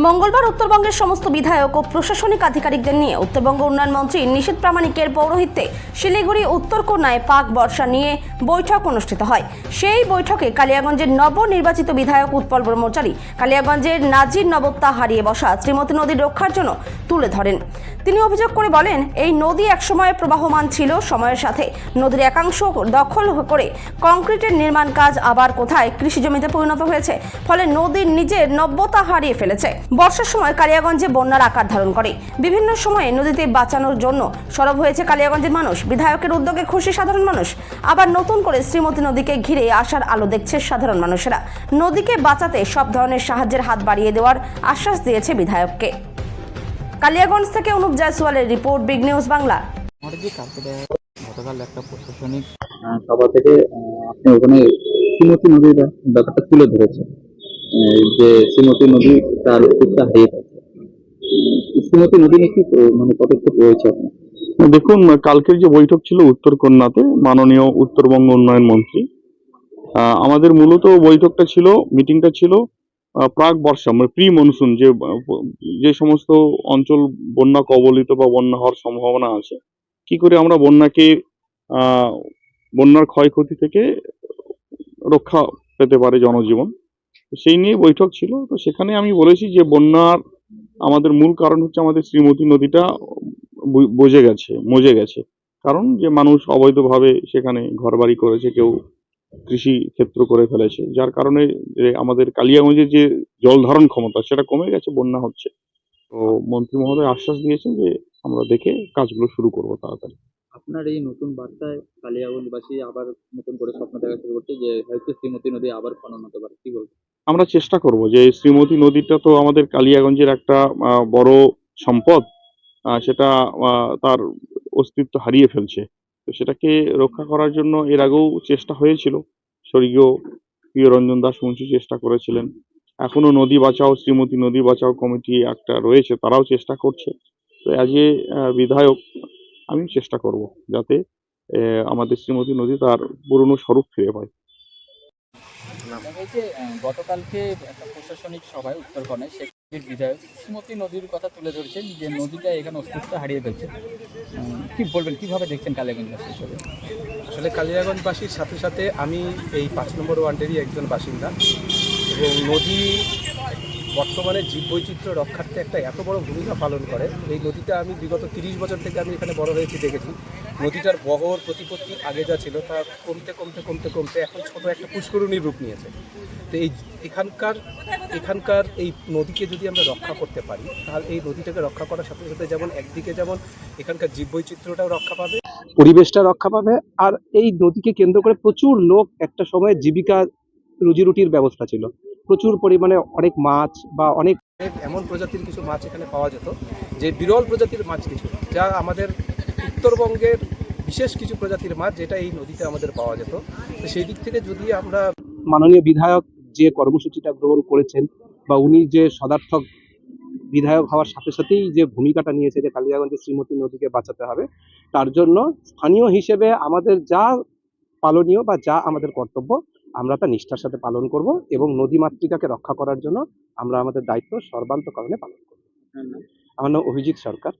মঙ্গলবার উত্তরবঙ্গের সমস্ত বিধায়ক ও প্রশাসনিক আধিকারিকদের নিয়ে উত্তরবঙ্গ উন্নয়ন মন্ত্রী নিশীথ প্রামাণিকের পৌরোহিত্যে শিলিগুড়ি উত্তরকন্যায় পাক বর্ষা নিয়ে বৈঠক অনুষ্ঠিত হয়। সেই বৈঠকে কালিয়াগঞ্জের নবনির্বাচিত বিধায়ক উৎপল ব্রহ্মচারী কালিয়াগঞ্জের নাজির নবত্যা হারিয়ে বসা শ্রীমতী নদীর রক্ষার জন্য তুলে ধরেন। তিনি অভিযোগ করে বলেন, এই নদী একসময় প্রবাহমান ছিল, সময়ের সাথে নদীর একাংশ দখল করে কংক্রিটের নির্মাণ কাজ আবার কোথায় কৃষি জমিতে পরিণত হয়েছে, ফলে নদীর নিজের নব্যতা হারিয়ে ফেলেছে। বর্ষার সময় কালিয়াগঞ্জে বন্যার আকার ধারণ করে। বিভিন্ন সময়ে নদীতে বাঁচানোর জন্য সরব হয়েছে কালিয়াগঞ্জের মানুষ। বিধায়কের উদ্যোগে খুশি সাধারণ মানুষ। আবার নতুন করে শ্রীমতী নদীকে ঘিরে আসার আলো দেখছে সাধারণ মানুষেরা। নদীকে বাঁচাতে সব ধরনের সাহায্যের হাত বাড়িয়ে দেওয়ার আশ্বাস দিয়েছে বিধায়ককে। কালিয়াগঞ্জ থেকে অনুপ জয়সওয়ালের রিপোর্ট, বিগ নিউজ বাংলা। গতকাল একটা প্রশাসনিক সভা থেকে আপনি ওখানে শ্রীমতী নদীর ব্যাপারটা তুলে ধরেছেন, যে শ্রীমতী নদী তার অস্তিত্ব হারিয়ে ফেলছে। শ্রীমতী নদী নিয়ে কি মানে পদক্ষেপ রয়েছে আপনার? দেখুন, কালকের যে বৈঠক ছিল উত্তরকন্যাতে মাননীয় উত্তরবঙ্গ উন্নয়ন মন্ত্রী, আমাদের মূলত বৈঠকটা ছিল, মিটিংটা ছিল প্রাক বর্ষা মানে প্রি মনসুন, যে সমস্ত অঞ্চল বন্যা কবলিত বা বন্যা হওয়ার সম্ভাবনা আছে, কি করে আমরা বন্যার ক্ষয়ক্ষতি থেকে রক্ষা পেতে পারে জনজীবন, সেই নিয়ে বৈঠক ছিল। তো সেখানে আমি বলেছি যে বন্যার আমাদের মূল কারণ হচ্ছে আমাদের শ্রীমতী নদীটা মজে গেছে। কারণ যে মানুষ অবৈধভাবে সেখানে ঘরবাড়ি করেছে, কেউ কৃষি ক্ষেত্র করে ফেলেছে, যার কারণে আমাদের কালিয়াগঞ্জের যে জল ধারণ ক্ষমতা সেটা কমে গেছে, বন্যা হচ্ছে। তো মন্ত্রী মহোদয় আশ্বাস দিয়েছেন যে আমরা দেখে কাজগুলো শুরু করবো তাড়াতাড়ি। আপনার এই নতুন বার্তায় কালিয়াগঞ্জবাসী আবার নতুন করে স্বপ্ন দেখা শুরু করছে যে হয়তো শ্রীমতী নদী আবার খনন হতে পারে, কি বলবো? আমরা চেষ্টা করব যে শ্রীমতী নদীটা তো আমাদের কালিয়াগঞ্জের একটা বড় সম্পদ, সেটা তার অস্তিত্ব হারিয়ে ফেলছে। তো সেটাকে রক্ষা করার জন্য এর আগেও চেষ্টা হয়েছিল, স্বর্গীয় প্রিয় রঞ্জন দাস মুন্সি চেষ্টা করেছিলেন। এখনো নদী বাঁচাও, শ্রীমতী নদী বাঁচাও কমিটি একটা রয়েছে, তারাও চেষ্টা করছে। তো অ্যাজ এ বিধায়ক আমি চেষ্টা করব যাতে আমাদের শ্রীমতী নদী তার পুরনো স্বরূপ ফিরে পায়। গতকালকে একটা প্রশাসনিক সভায় উত্তরকন্যায় সেখানে বিধায়ক শ্রীমতী নদীর কথা তুলে ধরেছেন যে নদীটা এখানে অস্তিত্ব হারিয়ে ফেলছে। কি বলবেন, কিভাবে দেখছেন কালিয়াগঞ্জবাসী হিসেবে? আসলে কালিয়াগঞ্জবাসীর সাথে সাথে আমি এই 5 নম্বর ওয়ার্ডেরই একজন বাসিন্দা, এবং নদী বর্তমানে জীববৈচিত্র্য রক্ষার্থে একটা এত বড় ভূমিকা পালন করে। এই নদীটা আমি বিগত 30 বছর থেকে আমি এখানে বড় হয়েছি, দেখেছি নদীটার বহর প্রতিপত্তি আগে যা ছিল তা কমতে কমতে কমতে কমতে এখন ছোট একটা পুষ্করণীর রূপ নিয়েছে। তো এখানকার এই নদীকে যদি আমরা রক্ষা করতে পারি, তাহলে এই নদীটাকে রক্ষা করার সাথে সাথে যেমন একদিকে যেমন এখানকার জীববৈচিত্র্যটাও রক্ষা পাবে, পরিবেশটা রক্ষা পাবে, আর এই নদীকে কেন্দ্র করে প্রচুর লোক একটা সময় জীবিকা রুজিরুটির ব্যবস্থা ছিল। প্রচুর পরিমাণে অনেক মাছ বা অনেক এমন প্রজাতির কিছু মাছ এখানে পাওয়া যেত, যে বিরল প্রজাতির মাছ কিছু, যা আমাদের উত্তরবঙ্গের বিশেষ কিছু প্রজাতির মাছ যেটা এই নদীতে আমাদের পাওয়া যেত। তো সেই দিক থেকে যদি আমরা মাননীয় বিধায়ক যে কর্মসূচিটা গ্রহণ করেছেন, বা উনি যে সদার্থক বিধায়ক হওয়ার সাথে সাথেই যে ভূমিকাটা নিয়েছে যে কালিয়াগঞ্জের শ্রীমতী নদীকে বাঁচাতে হবে, তার জন্য স্থানীয় হিসেবে আমাদের যা পালনীয় বা যা আমাদের কর্তব্য আমরা তা নিষ্ঠার সাথে পালন করব, এবং নদী মাতৃকাকে রক্ষা করার জন্য আমরা আমাদের দায়িত্ব সর্বান্তকরণে পালন করব। আমার নাম অভিজিৎ সরকার।